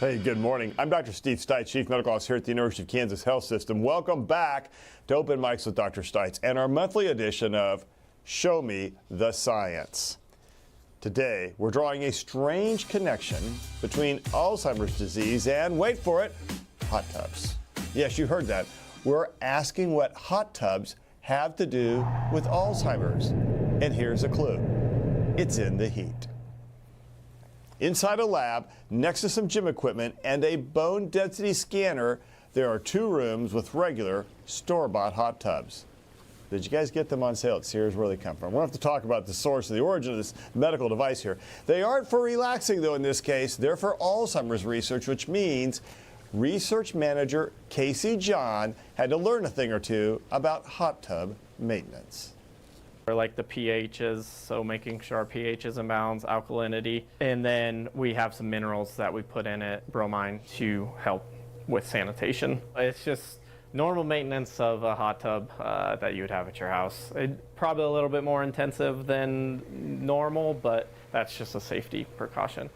Hey, good morning. I'm Dr. Stites, Chief Medical Officer here at the University of Kansas Health System. Welcome back to Open Mics with Dr. Stites and our monthly edition of Show Me the Science. Today, we're drawing a strange connection between Alzheimer's disease and, wait for it, hot tubs. Yes, you heard that. We're asking what hot tubs have to do with Alzheimer's. And here's a clue. It's in the heat. Inside a lab, next to some gym equipment and a bone density scanner, there are two rooms with regular store-bought hot tubs. Did you guys get them on sale at Sears? Where they come from? We'll have to talk about the source of the origin of this medical device here. They aren't for relaxing, though, in this case. They're for Alzheimer's research, which means research manager Casey John had to learn a thing or two about hot tub maintenance. Or like the pHs, so making sure our pH is in balance, alkalinity, and then we have some minerals that we put in it, bromine, to help with sanitation. It's just normal maintenance of a hot tub that you would have at your house. Probably a little bit more intensive than normal, but that's just a safety precaution.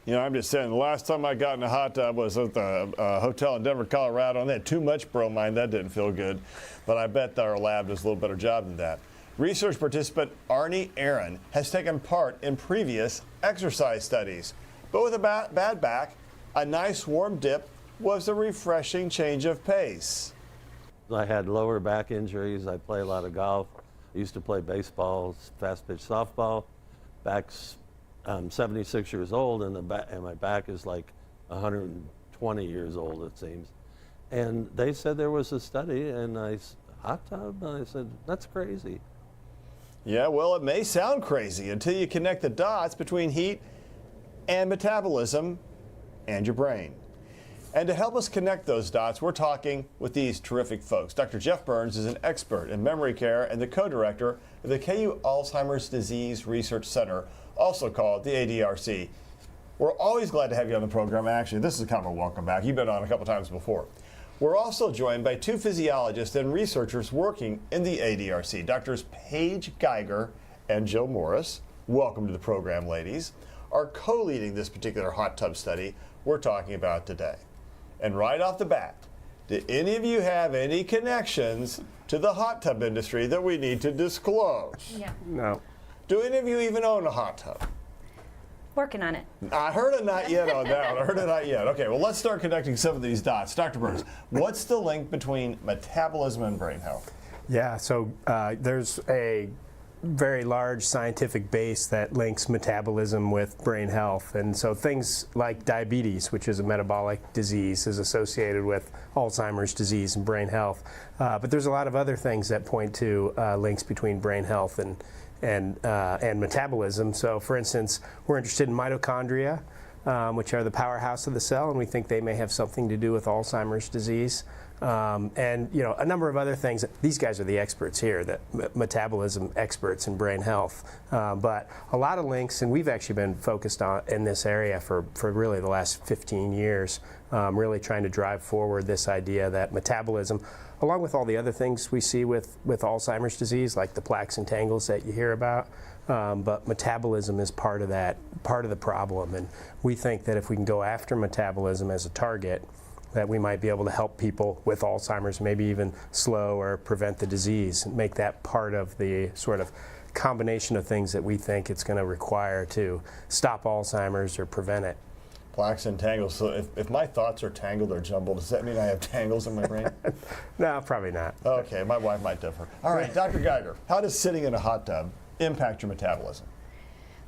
You know, I'm just saying, the last time I got in a hot tub was at the hotel in Denver, Colorado, and they had too much bromine. That didn't feel good, but I bet our lab does a little better job than that. Research participant Arnie Aaron has taken part in previous exercise studies, but with a bad back, a nice warm dip was a refreshing change of pace. I had lower back injuries. I play a lot of golf. I used to play baseball, fast pitch softball. Back's 76 years old, and my back is like 120 years old, it seems. And they said there was a study, and hot tub, and I said, that's crazy. Yeah, well, it may sound crazy until you connect the dots between heat and metabolism and your brain. And to help us connect those dots, we're talking with these terrific folks. Dr. Jeff Burns is an expert in memory care and the co-director of the KU Alzheimer's Disease Research Center, also called the ADRC. We're always glad to have you on the program. Actually, this is kind of a welcome back. You've been on a couple times before. We're also joined by two physiologists and researchers working in the ADRC, Drs. Paige Geiger and Jill Morris. Welcome to the program, ladies, are co-leading this particular hot tub study we're talking about today. And right off the bat, do any of you have any connections to the hot tub industry that we need to disclose? Yeah. No. Do any of you even own a hot tub? Working on it. I heard a not yet on that one. I heard a not yet. Okay, well, let's start connecting some of these dots. Dr. Burns, what's the link between metabolism and brain health? Yeah, so there's a very large scientific base that links metabolism with brain health. And so things like diabetes, which is a metabolic disease, is associated with Alzheimer's disease and brain health. But there's a lot of other things that point to links between brain health and metabolism. So for instance, we're interested in mitochondria, which are the powerhouse of the cell, and we think they may have something to do with Alzheimer's disease. And you know, a number of other things. These guys are the experts here, the metabolism experts in brain health. But a lot of links, and we've actually been focused on in this area for really the last 15 years, really trying to drive forward this idea that metabolism, along with all the other things we see with Alzheimer's disease, like the plaques and tangles that you hear about, but metabolism is part of the problem. And we think that if we can go after metabolism as a target, that we might be able to help people with Alzheimer's, maybe even slow or prevent the disease, and make that part of the sort of combination of things that we think it's going to require to stop Alzheimer's or prevent it. Plaques and tangles. So if my thoughts are tangled or jumbled, does that mean I have tangles in my brain? No, probably not. Okay, my wife might differ. All right, Dr. Geiger, how does sitting in a hot tub impact your metabolism?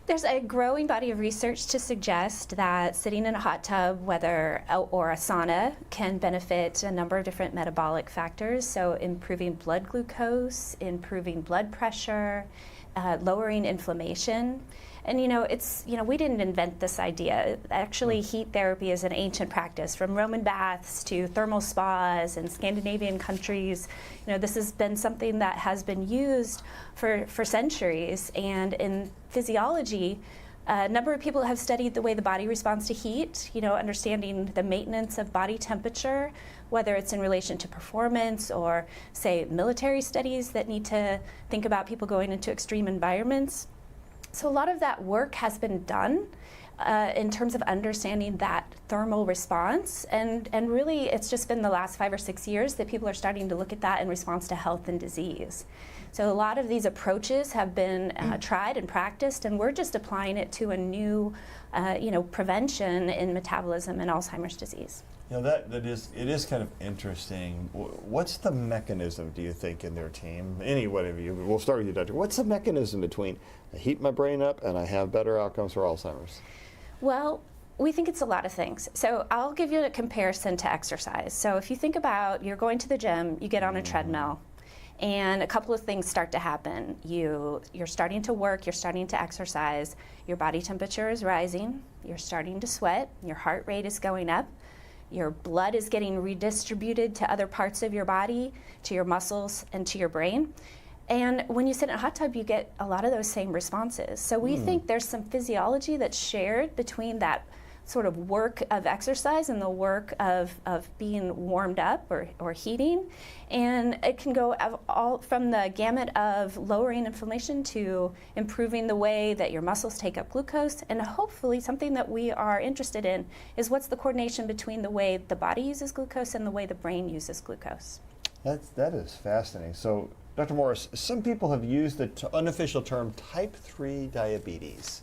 There's a growing body of research to suggest that sitting in a hot tub, or a sauna, can benefit a number of different metabolic factors. So improving blood glucose, improving blood pressure, lowering inflammation. And we didn't invent this idea. Actually, heat therapy is an ancient practice, from Roman baths to thermal spas in Scandinavian countries. This has been something that has been used for centuries. And in physiology, a number of people have studied the way the body responds to heat, understanding the maintenance of body temperature, whether it's in relation to performance or, say, military studies that need to think about people going into extreme environments. So a lot of that work has been done, in terms of understanding that thermal response. And really, it's just been the last 5 or 6 years that people are starting to look at that in response to health and disease. So a lot of these approaches have been tried and practiced, and we're just applying it to a new, prevention in metabolism and Alzheimer's disease. It is kind of interesting. What's the mechanism, do you think, in their team? Any one of you, we'll start with you, Doctor. What's the mechanism between I heat my brain up and I have better outcomes for Alzheimer's? Well, we think it's a lot of things. So I'll give you a comparison to exercise. So if you think about you're going to the gym, you get on a treadmill, and a couple of things start to happen. You're starting to work, you're starting to exercise, your body temperature is rising, you're starting to sweat, your heart rate is going up, your blood is getting redistributed to other parts of your body, to your muscles, and to your brain. And when you sit in a hot tub, you get a lot of those same responses. So we think there's some physiology that's shared between that sort of work of exercise and the work of being warmed up or heating. And it can go all from the gamut of lowering inflammation to improving the way that your muscles take up glucose. And hopefully something that we are interested in is what's the coordination between the way the body uses glucose and the way the brain uses glucose. That is fascinating. So, Dr. Morris, some people have used the unofficial term type 3 diabetes.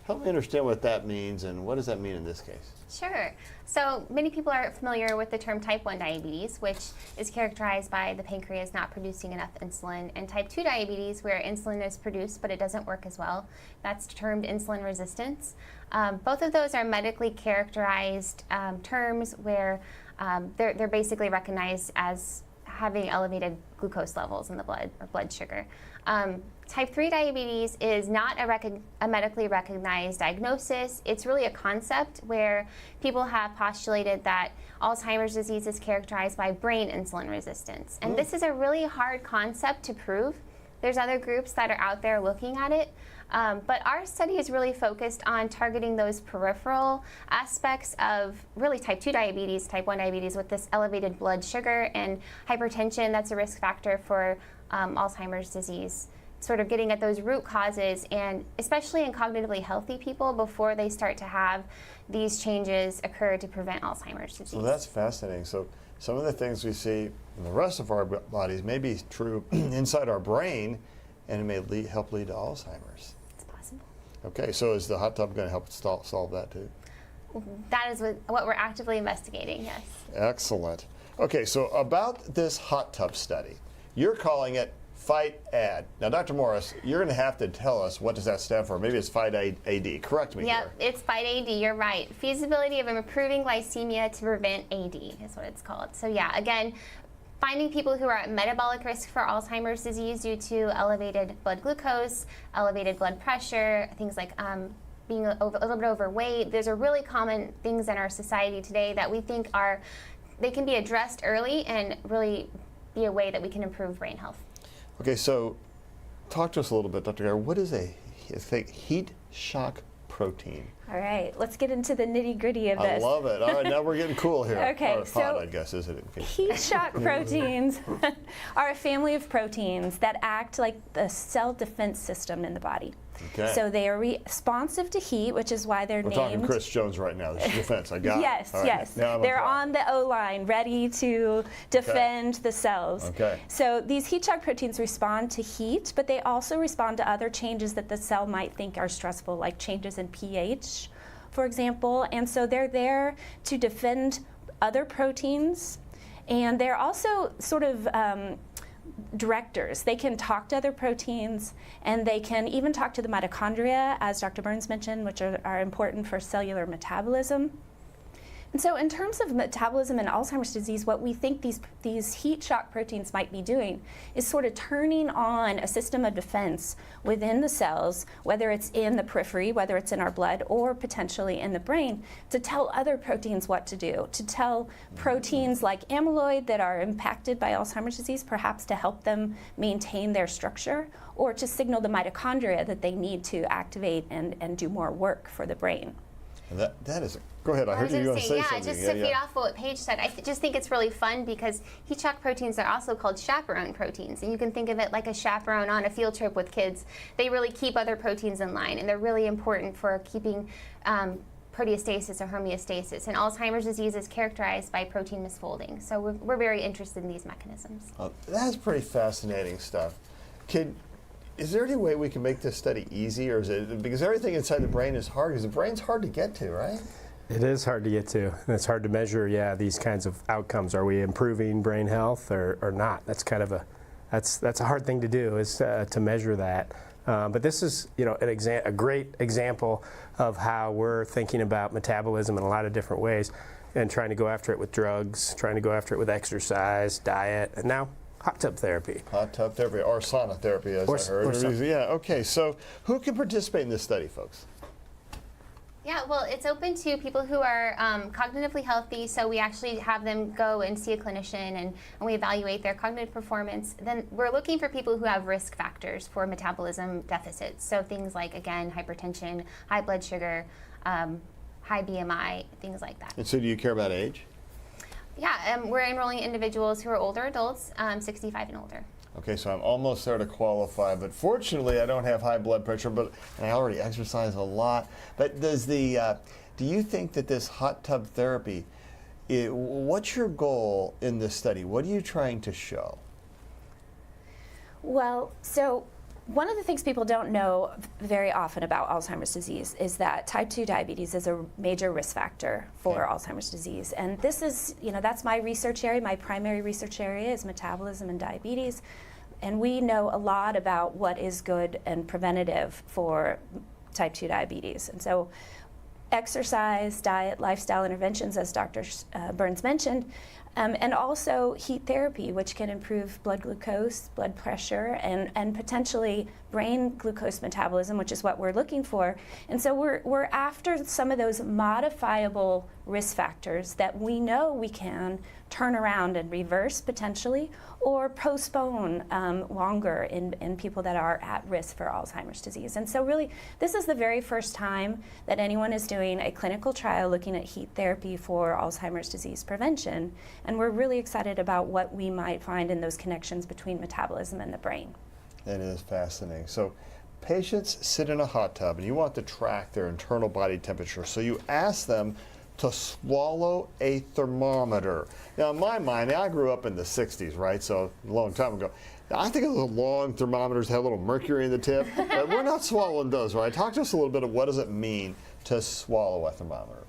Help me understand what that means, and what does that mean in this case? Sure. So many people are familiar with the term type 1 diabetes, which is characterized by the pancreas not producing enough insulin, and type 2 diabetes, where insulin is produced but it doesn't work as well. That's termed insulin resistance. Both of those are medically characterized terms where they're basically recognized as having elevated glucose levels in the blood or blood sugar. Type 3 diabetes is not a medically recognized diagnosis. It's really a concept where people have postulated that Alzheimer's disease is characterized by brain insulin resistance. And this is a really hard concept to prove. There's other groups that are out there looking at it. But our study is really focused on targeting those peripheral aspects of really type 2 diabetes, type 1 diabetes with this elevated blood sugar and hypertension that's a risk factor for Alzheimer's disease. Sort of getting at those root causes, and especially in cognitively healthy people before they start to have these changes occur to prevent Alzheimer's disease. So that's fascinating. So some of the things we see in the rest of our bodies may be true inside our brain, and it may help lead to Alzheimer's. It's possible. Okay, so is the hot tub going to help solve that too? That is what we're actively investigating, yes. Excellent. Okay, so about this hot tub study, you're calling it FIGHT-AD. Now, Dr. Morris, you're going to have to tell us what does that stand for. Maybe it's FIGHT-AD. Correct me Yep, here. it's FIGHT-AD, you're right. Feasibility of improving glycemia to prevent AD is what it's called. So yeah, again, finding people who are at metabolic risk for Alzheimer's disease due to elevated blood glucose, elevated blood pressure, things like being a little bit overweight. Those are really common things in our society today that we think they can be addressed early and really be a way that we can improve brain health. Okay, so talk to us a little bit, Dr. Geyer. What is a heat shock protein? All right, let's get into the nitty-gritty of this. I love it. All right, now we're getting cool here. Okay, or hot, I guess, isn't it? Heat shock proteins are a family of proteins that act like the cell defense system in the body. Okay. So they are responsive to heat, which is why they're We're named. talking Chris Jones right now. This is defense. I got Yes, it. All right. yes. Now I'm They're track. on the O-line, ready to defend the cells. Okay. So these heat shock proteins respond to heat, but they also respond to other changes that the cell might think are stressful, like changes in pH, for example. And so they're there to defend other proteins. And they're also sort of directors. They can talk to other proteins, and they can even talk to the mitochondria, as Dr. Burns mentioned, which are important for cellular metabolism. And so in terms of metabolism and Alzheimer's disease, what we think these heat shock proteins might be doing is sort of turning on a system of defense within the cells, whether it's in the periphery, whether it's in our blood, or potentially in the brain, to tell other proteins what to do, to tell proteins like amyloid that are impacted by Alzheimer's disease, perhaps to help them maintain their structure, or to signal the mitochondria that they need to activate and do more work for the brain. That is. Go ahead. I heard you going to say something. Just to feed off what Paige said, I just think it's really fun because heat shock proteins are also called chaperone proteins, and you can think of it like a chaperone on a field trip with kids. They really keep other proteins in line, and they're really important for keeping proteostasis or homeostasis. And Alzheimer's disease is characterized by protein misfolding, so we're very interested in these mechanisms. That's pretty fascinating stuff. Is there any way we can make this study easy, or is it because everything inside the brain is hard? Because the brain's hard to get to, right? It is hard to get to, and it's hard to measure, these kinds of outcomes. Are we improving brain health or not? That's kind of that's a hard thing to do, is to measure that. But this is, a great example of how we're thinking about metabolism in a lot of different ways, and trying to go after it with drugs, trying to go after it with exercise, diet, and now hot tub therapy. Hot tub therapy, or sauna therapy, as I heard. Yeah, okay, so who can participate in this study, folks? Yeah, well, it's open to people who are cognitively healthy, so we actually have them go and see a clinician and we evaluate their cognitive performance. Then we're looking for people who have risk factors for metabolism deficits, so things like, again, hypertension, high blood sugar, high BMI, things like that. And so do you care about age? Yeah, we're enrolling individuals who are older adults, 65 and older. Okay, so I'm almost there to qualify, but fortunately I don't have high blood pressure, and I already exercise a lot. But do you think that this hot tub therapy, what's your goal in this study? What are you trying to show? Well, so one of the things people don't know very often about Alzheimer's disease is that type 2 diabetes is a major risk factor for Alzheimer's disease. And this is, that's my research area. My primary research area is metabolism and diabetes. And we know a lot about what is good and preventative for type 2 diabetes. And so exercise, diet, lifestyle interventions, as Dr. Burns mentioned, and also heat therapy, which can improve blood glucose, blood pressure, and potentially brain glucose metabolism, which is what we're looking for. And so we're after some of those modifiable risk factors that we know we can turn around and reverse potentially, or postpone longer in people that are at risk for Alzheimer's disease. And so really, this is the very first time that anyone is doing a clinical trial looking at heat therapy for Alzheimer's disease prevention. And we're really excited about what we might find in those connections between metabolism and the brain. That is fascinating. So patients sit in a hot tub and you want to track their internal body temperature. So you ask them to swallow a thermometer. Now in my mind, I grew up in the 60s, right? So a long time ago. I think of the long thermometers have a little mercury in the tip, but we're not swallowing those, right? Talk to us a little bit of what does it mean to swallow a thermometer?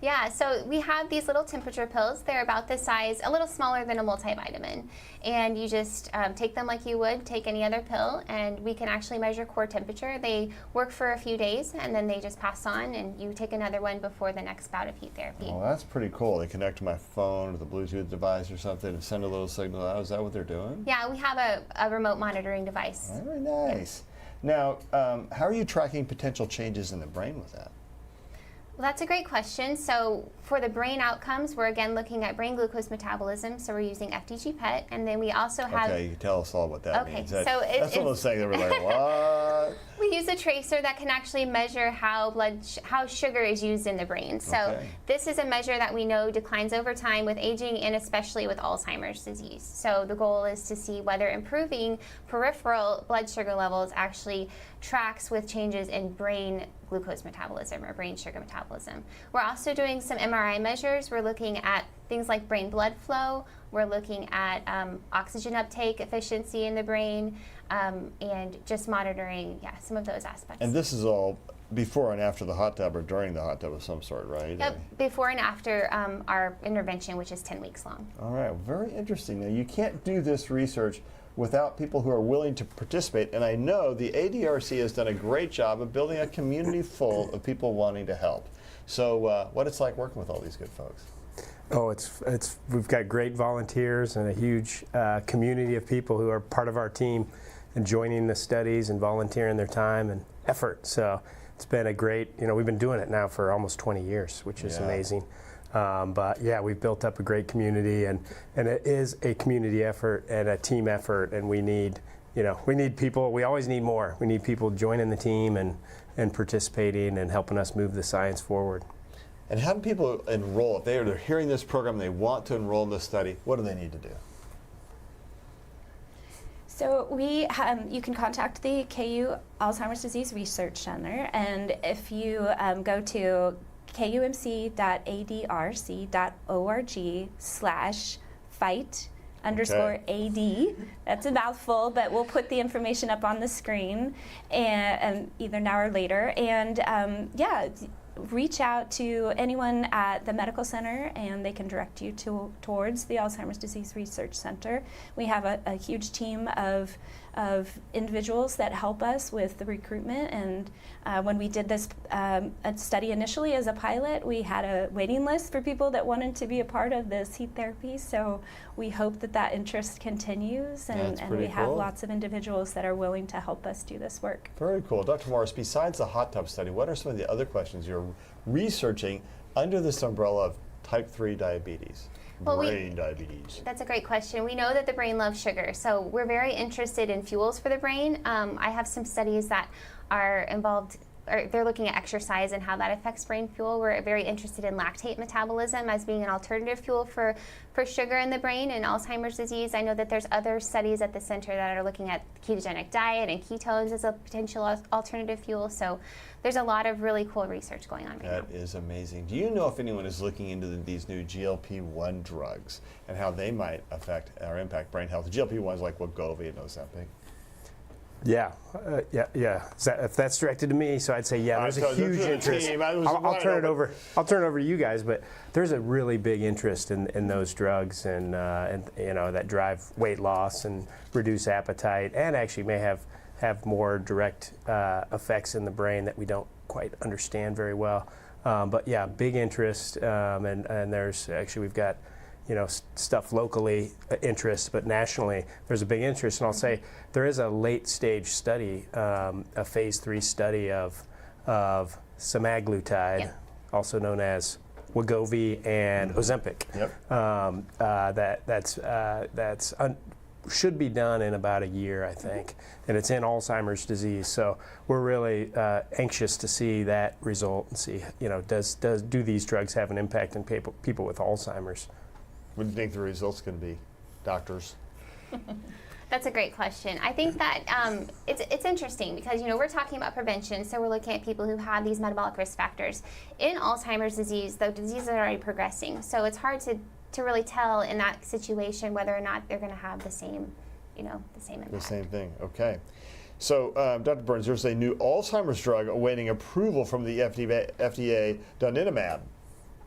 Yeah, so we have these little temperature pills. They're about this size, a little smaller than a multivitamin. And you just take them like you would take any other pill, and we can actually measure core temperature. They work for a few days, and then they just pass on, and you take another one before the next bout of heat therapy. Oh, that's pretty cool. They connect to my phone or the Bluetooth device or something and send a little signal out. Is that what they're doing? Yeah, we have a remote monitoring device. Very nice. Now, how are you tracking potential changes in the brain with that? Well, that's a great question. So for the brain outcomes, we're again looking at brain glucose metabolism. So we're using FDG PET, and then we also have. Okay, you can tell us all what that means. That's one of those things that we're like, what? We use a tracer that can actually measure how sugar is used in the brain. So this is a measure that we know declines over time with aging and especially with Alzheimer's disease. So the goal is to see whether improving peripheral blood sugar levels actually tracks with changes in brain glucose metabolism or brain sugar metabolism. We're also doing some MRI measures. We're looking at things like brain blood flow. We're looking at oxygen uptake efficiency in the brain, and just monitoring, some of those aspects. And this is all before and after the hot tub or during the hot tub of some sort, right? Yep, before and after our intervention, which is 10 weeks long. All right, very interesting. Now, you can't do this research without people who are willing to participate, and I know the ADRC has done a great job of building a community full of people wanting to help. So what it's like working with all these good folks? Oh, we've got great volunteers and a huge community of people who are part of our team and joining the studies and volunteering their time and effort. So it's been a great, we've been doing it now for almost 20 years, which is amazing. But yeah, we've built up a great community, and it is a community effort and a team effort, and we need we need people. We always need more. We need people joining the team and participating and helping us move the science forward. And how do people enroll? If they're hearing this program, they want to enroll in this study, what do they need to do? So you can contact the KU Alzheimer's Disease Research Center, and if you go to kumc.adrc.org/fight_AD. That's a mouthful, but we'll put the information up on the screen, and either now or later. And reach out to anyone at the medical center, and they can direct you towards the Alzheimer's Disease Research Center. We have a huge team of individuals that help us with the recruitment, and when we did this study initially as a pilot, we had a waiting list for people that wanted to be a part of this heat therapy, so we hope that interest continues, and we have lots of individuals that are willing to help us do this work. Very cool. Dr. Morris, besides the hot tub study, what are some of the other questions you're researching under this umbrella of type 3 diabetes? Brain diabetes. That's a great question. We know that the brain loves sugar, so we're very interested in fuels for the brain. I have some studies that are involved, or they're looking at exercise and how that affects brain fuel. We're very interested in lactate metabolism as being an alternative fuel for sugar in the brain and Alzheimer's disease. I know that there's other studies at the center that are looking at ketogenic diet and ketones as a potential alternative fuel. So there's a lot of really cool research going on right now. That is amazing. Do you know if anyone is looking into these new GLP-1 drugs and how they might affect or impact brain health? GLP-1s like Wegovy and Ozempic. Yeah. If that's directed to me, so I'd say there's a huge interest. I'll turn it over. I'll turn it over to you guys, but there's a really big interest in those drugs, and that drive weight loss and reduce appetite, and actually may have more direct effects in the brain that we don't quite understand very well. But yeah, big interest, and there's actually we've got stuff locally interest, but nationally there's a big interest. And I'll say there is a late stage study, a phase 3 study of Semaglutide, also known as Wegovy and Ozempic. That's should be done in about a year, I think, and it's in Alzheimer's disease. So we're really anxious to see that result and see, do these drugs have an impact on people with Alzheimer's? What do you think the results can be, doctors? That's a great question. I think that it's interesting because we're talking about prevention, so we're looking at people who have these metabolic risk factors. In Alzheimer's disease, the disease is already progressing, so it's hard to really tell in that situation whether or not they're going to have the same impact. The same thing. Okay. So, Dr. Burns, there's a new Alzheimer's drug awaiting approval from the FDA. Dianab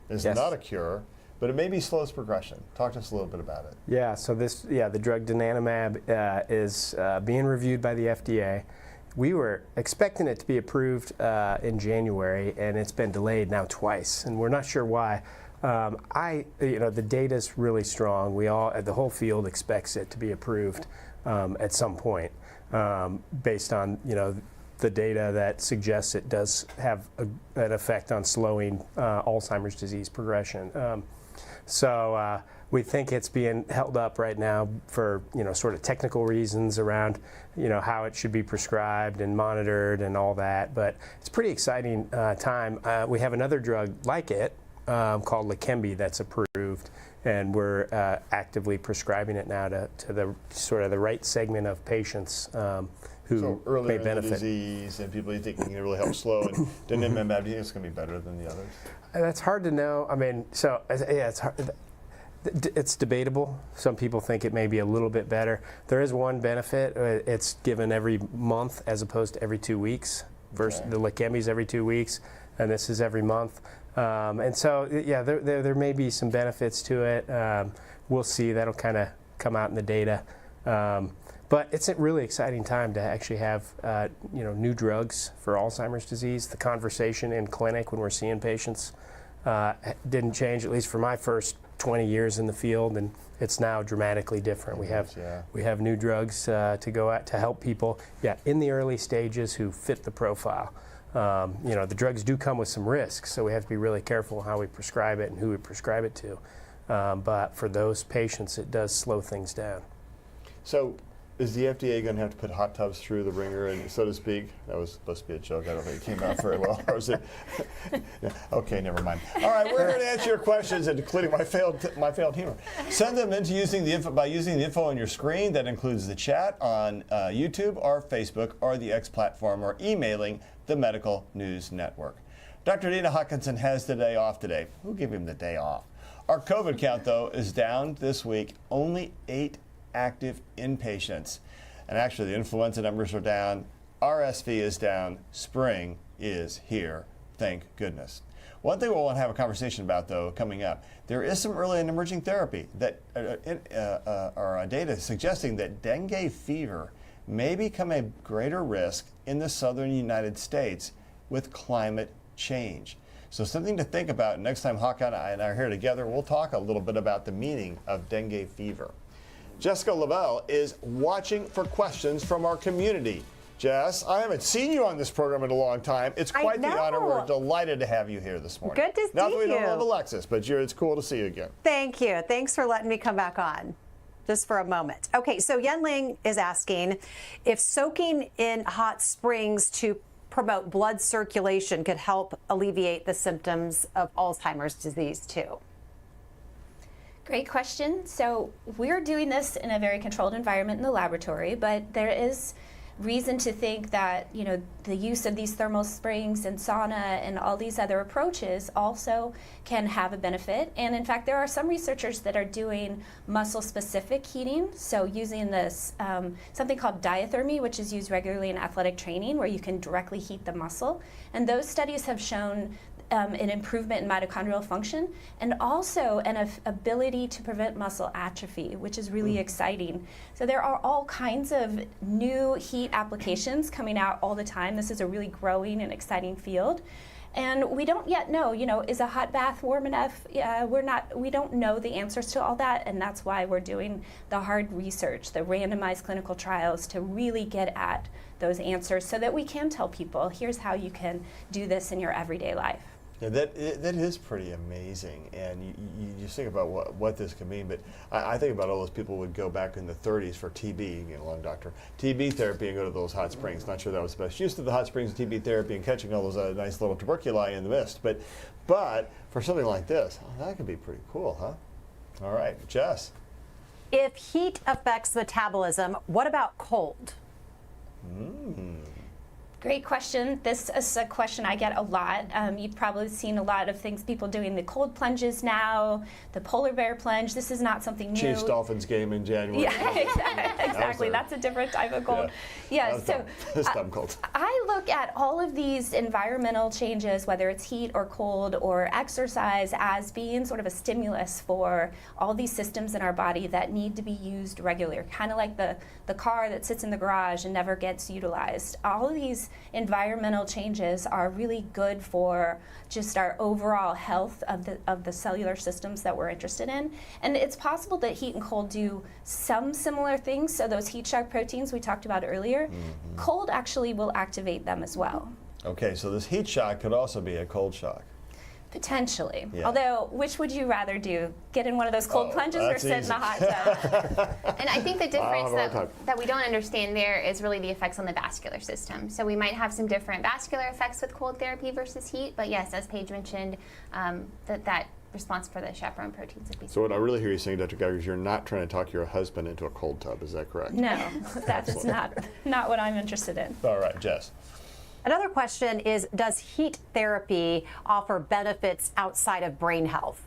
is not a cure, but it may be slows progression. Talk to us a little bit about it. Yeah, so the drug Dianab is being reviewed by the FDA. We were expecting it to be approved in January, and it's been delayed now twice, and we're not sure why. The data's really strong. The whole field expects it to be approved at some point, based on the data that suggests it does have an effect on slowing Alzheimer's disease progression. So we think it's being held up right now for sort of technical reasons around how it should be prescribed and monitored and all that. But it's a pretty exciting time. We have another drug like it called Leqembi that's approved, and we're actively prescribing it now to the sort of the right segment of patients who may benefit. In the disease and people you think can really help slow. And Dianab, do you think it's going to be better than the others? That's hard to know. I mean, it's hard. It's debatable. Some people think it may be a little bit better. There is one benefit. It's given every month as opposed to every 2 weeks. Versus the Leqembi's every 2 weeks, and this is every month. And so, there may be some benefits to it. We'll see. That'll kind of come out in the data. But it's a really exciting time to actually have new drugs for Alzheimer's disease. The conversation in clinic when we're seeing patients didn't change, at least for my first 20 years in the field, and it's now dramatically different. We have new drugs to go at to help people in the early stages who fit the profile. The drugs do come with some risks, so we have to be really careful how we prescribe it and who we prescribe it to. But for those patients, it does slow things down. So Is the FDA going to have to put hot tubs through the ringer, and so to speak? That was supposed to be a joke. I don't think it came out very well. Or was it? Yeah. Okay, never mind. All right, we're here to answer your questions, including my failed humor. Send them in by using the info on your screen. That includes the chat on YouTube or Facebook or the X platform, or emailing the Medical News Network. Dr. Nina Hutchinson has the day off today. Who gave him the day off? Our COVID count, though, is down this week. Only 8 active inpatients. And actually, the influenza numbers are down. RSV is down. Spring is here. Thank goodness. One thing we'll want to have a conversation about, though, coming up, there is some early and emerging therapy that are data suggesting that dengue fever may become a greater risk in the southern United States with climate change. So something to think about. Next time Hawk and I are here together, we'll talk a little bit about the meaning of dengue fever. Jessica Lavelle is watching for questions from our community. Jess, I haven't seen you on this program in a long time. It's quite the honor. We're delighted to have you here this morning. Good to see you. Not that we don't love Alexis, but it's cool to see you again. Thank you. Thanks for letting me come back on. Just for a moment. Okay, so Yenling is asking if soaking in hot springs to promote blood circulation could help alleviate the symptoms of Alzheimer's disease too. Great question. So we're doing this in a very controlled environment in the laboratory, but there is reason to think that, you know, the use of these thermal springs and sauna and all these other approaches also can have a benefit. And in fact, there are some researchers that are doing muscle-specific heating. So using this, something called diathermy, which is used regularly in athletic training, where you can directly heat the muscle. And those studies have shown an improvement in mitochondrial function, and also an ability to prevent muscle atrophy, which is really exciting. So there are all kinds of new heat applications coming out all the time. This is a really growing and exciting field. And we don't yet know, is a hot bath warm enough? We don't know the answers to all that, and that's why we're doing the hard research, the randomized clinical trials, to really get at those answers so that we can tell people, here's how you can do this in your everyday life. Yeah, that is pretty amazing, and you just think about what this can mean. But I think about all those people who would go back in the 30s for TB, along doctor, TB therapy, and go to those hot springs. Not sure that was the best use of the hot springs and TB therapy and catching all those nice little tuberculi in the mist. But for something like this, that could be pretty cool, huh? All right, Jess. If heat affects metabolism, what about cold? Great question. This is a question I get a lot. You've probably seen a lot of things, people doing the cold plunges now, the polar bear plunge. This is not something new. Chiefs Dolphins game in January. Yeah, exactly. That's a different type of cold. Yeah, so it's dumb cold. I look at all of these environmental changes, whether it's heat or cold or exercise, as being sort of a stimulus for all these systems in our body that need to be used regularly, kind of like the car that sits in the garage and never gets utilized. All of these environmental changes are really good for just our overall health of the cellular systems that we're interested in. And it's possible that heat and cold do some similar things. So those heat shock proteins we talked about earlier, cold actually will activate them as well. Okay, so this heat shock could also be a cold shock. Potentially. Yeah. Although, which would you rather do? Get in one of those cold plunges or sit in a hot tub? And I think the difference that we don't understand there is really the effects on the vascular system. So we might have some different vascular effects with cold therapy versus heat, but yes, as Paige mentioned, that response for the chaperone proteins would be. So what I really hear you saying, Dr. Geiger, is you're not trying to talk your husband into a cold tub. Is that correct? No, that is not what I'm interested in. All right, Jess. Another question is, does heat therapy offer benefits outside of brain health?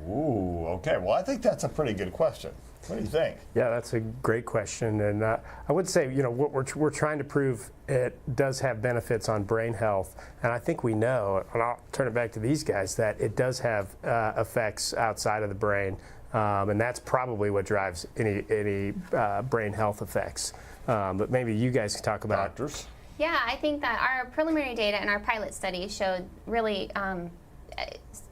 Ooh, okay. Well, I think that's a pretty good question. What do you think? Yeah, that's a great question, and I would say, what we're trying to prove, it does have benefits on brain health, and I think we know, and I'll turn it back to these guys, that it does have effects outside of the brain, and that's probably what drives any brain health effects. But maybe you guys can talk about Doctors. Yeah, I think that our preliminary data and our pilot study showed really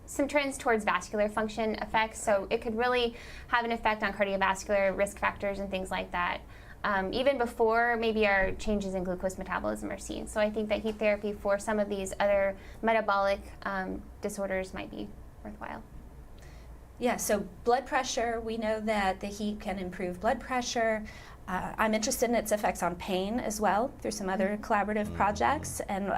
some trends towards vascular function effects. So it could really have an effect on cardiovascular risk factors and things like that, even before maybe our changes in glucose metabolism are seen. So I think that heat therapy for some of these other metabolic disorders might be worthwhile. Yeah, so blood pressure, we know that the heat can improve blood pressure. I'm interested in its effects on pain as well through some other collaborative projects. And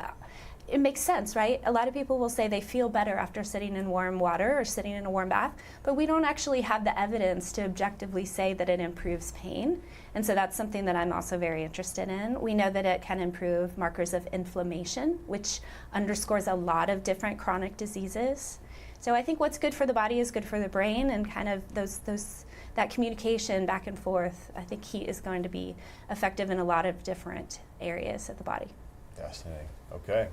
it makes sense, right? A lot of people will say they feel better after sitting in warm water or sitting in a warm bath, but we don't actually have the evidence to objectively say that it improves pain. And so that's something that I'm also very interested in. We know that it can improve markers of inflammation, which underscores a lot of different chronic diseases. So I think what's good for the body is good for the brain, and kind of that communication back and forth. I think heat is going to be effective in a lot of different areas of the body. Fascinating. Okay.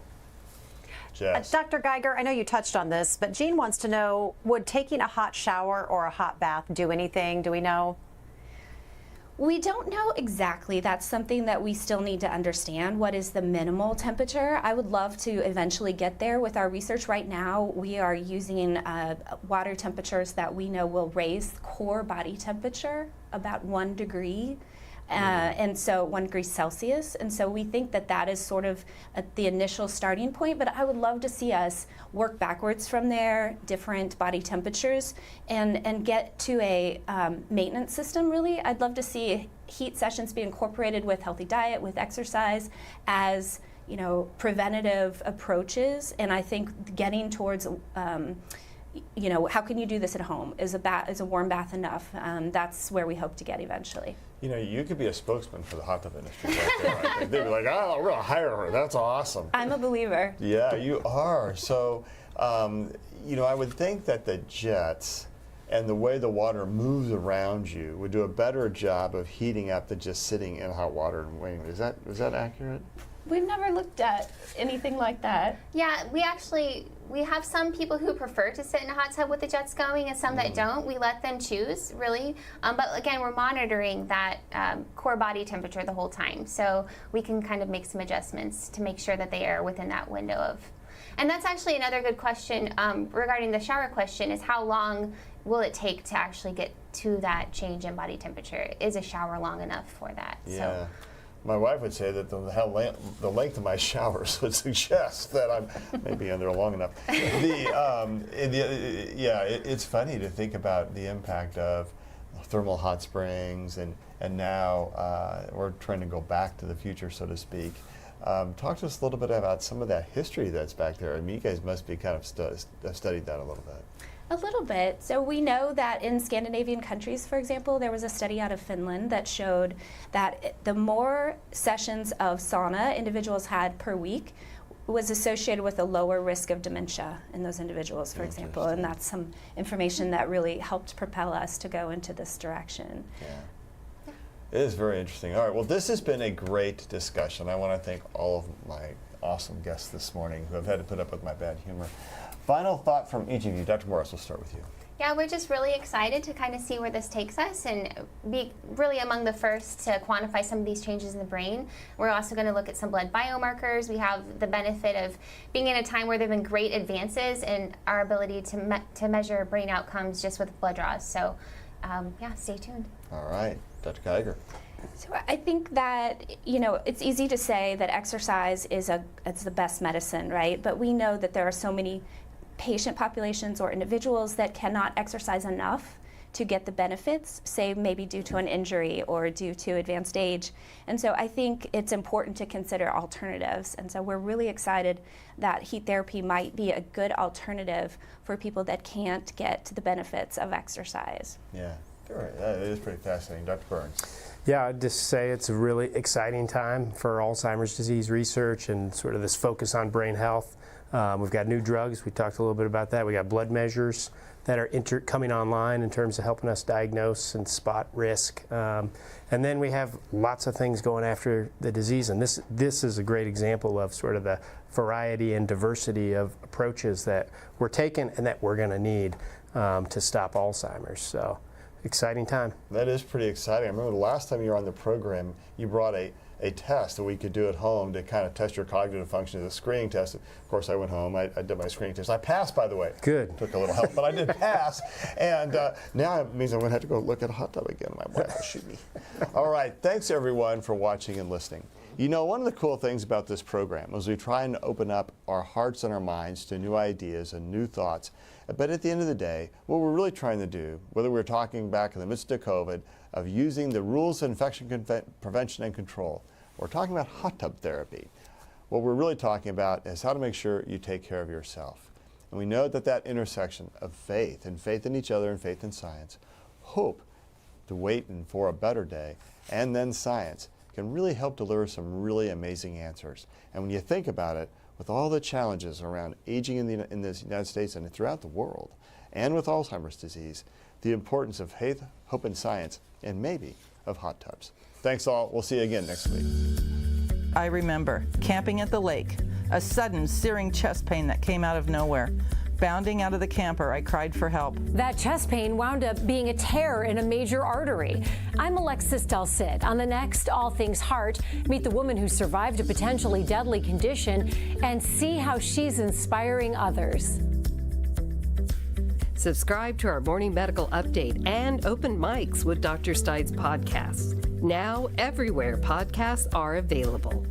Jess. Dr. Geiger, I know you touched on this, but Jean wants to know, would taking a hot shower or a hot bath do anything? Do we know? We don't know exactly. That's something that we still need to understand. What is the minimal temperature? I would love to eventually get there. With our research right now, we are using water temperatures that we know will raise core body temperature about 1 degree. And so 1 degree Celsius. And so we think that that is sort of at the initial starting point, but I would love to see us work backwards from there, different body temperatures, and get to a maintenance system, really. I'd love to see heat sessions be incorporated with healthy diet, with exercise, as preventative approaches. And I think getting towards how can you do this at home? Is a warm bath enough? That's where we hope to get eventually. You could be a spokesman for the hot tub industry right there. I think. They'd be like, oh, we're going to hire her. That's awesome. I'm a believer. Yeah, you are. So, I would think that the jets and the way the water moves around you would do a better job of heating up than just sitting in hot water and waiting. Is that accurate? We've never looked at anything like that. Yeah, we have some people who prefer to sit in a hot tub with the jets going and some that don't. We let them choose, really. But again, we're monitoring that core body temperature the whole time. So we can kind of make some adjustments to make sure that they are within that window of. And that's actually another good question regarding the shower question, is how long will it take to actually get to that change in body temperature? Is a shower long enough for that? Yeah. So. My wife would say that the length of my showers would suggest that I'm maybe in there long enough. It's funny to think about the impact of thermal hot springs, and now we're trying to go back to the future, so to speak. Talk to us a little bit about some of that history that's back there. I mean, you guys must be kind of studied that a little bit. A little bit. So we know that in Scandinavian countries, for example, there was a study out of Finland that showed that the more sessions of sauna individuals had per week was associated with a lower risk of dementia in those individuals, for example. And that's some information that really helped propel us to go into this direction. Yeah. It is very interesting. All right, well, this has been a great discussion. I want to thank all of my awesome guests this morning who have had to put up with my bad humor. Final thought from each of you. Dr. Morris, we'll start with you. Yeah, we're just really excited to kind of see where this takes us and be really among the first to quantify some of these changes in the brain. We're also going to look at some blood biomarkers. We have the benefit of being in a time where there have been great advances in our ability to measure brain outcomes just with blood draws. So, stay tuned. All right. Dr. Geiger. So I think that, it's easy to say that exercise is the best medicine, right? But we know that there are so many patient populations or individuals that cannot exercise enough to get the benefits, say maybe due to an injury or due to advanced age. And so I think it's important to consider alternatives. And so we're really excited that heat therapy might be a good alternative for people that can't get the benefits of exercise. Yeah, that is pretty fascinating. Dr. Burns. Yeah, I'd just say it's a really exciting time for Alzheimer's disease research and sort of this focus on brain health. We've got new drugs. We talked a little bit about that. We got blood measures that are coming online in terms of helping us diagnose and spot risk. And then we have lots of things going after the disease. And this is a great example of sort of the variety and diversity of approaches that we're taking and that we're going to need to stop Alzheimer's. So exciting time. That is pretty exciting. I remember the last time you were on the program, you brought a test that we could do at home to kind of test your cognitive function as a screening test. Of course, I went home, I did my screening test. I passed, by the way. Good. Took a little help, but I did pass. And now it means I'm going to have to go look at a hot tub again. My wife will shoot me. All right. Thanks, everyone, for watching and listening. You know, one of the cool things about this program is we try and open up our hearts and our minds to new ideas and new thoughts. But at the end of the day, what we're really trying to do, whether we're talking back in the midst of COVID, of using the rules of infection prevention and control, or talking about hot tub therapy, what we're really talking about is how to make sure you take care of yourself. And we know that that intersection of faith, and faith in each other and faith in science, hope to wait for a better day, and then science, can really help deliver some really amazing answers. And when you think about it, with all the challenges around aging in the United States and throughout the world, and with Alzheimer's disease, the importance of faith, hope, and science, and maybe of hot tubs. Thanks all. We'll see you again next week. I remember camping at the lake, a sudden searing chest pain that came out of nowhere. Bounding out of the camper, I cried for help. That chest pain wound up being a tear in a major artery. I'm Alexis Del Cid. On the next All Things Heart, meet the woman who survived a potentially deadly condition and see how she's inspiring others. Subscribe to our morning medical update and Open Mics with Dr. Stites podcast. Now everywhere podcasts are available.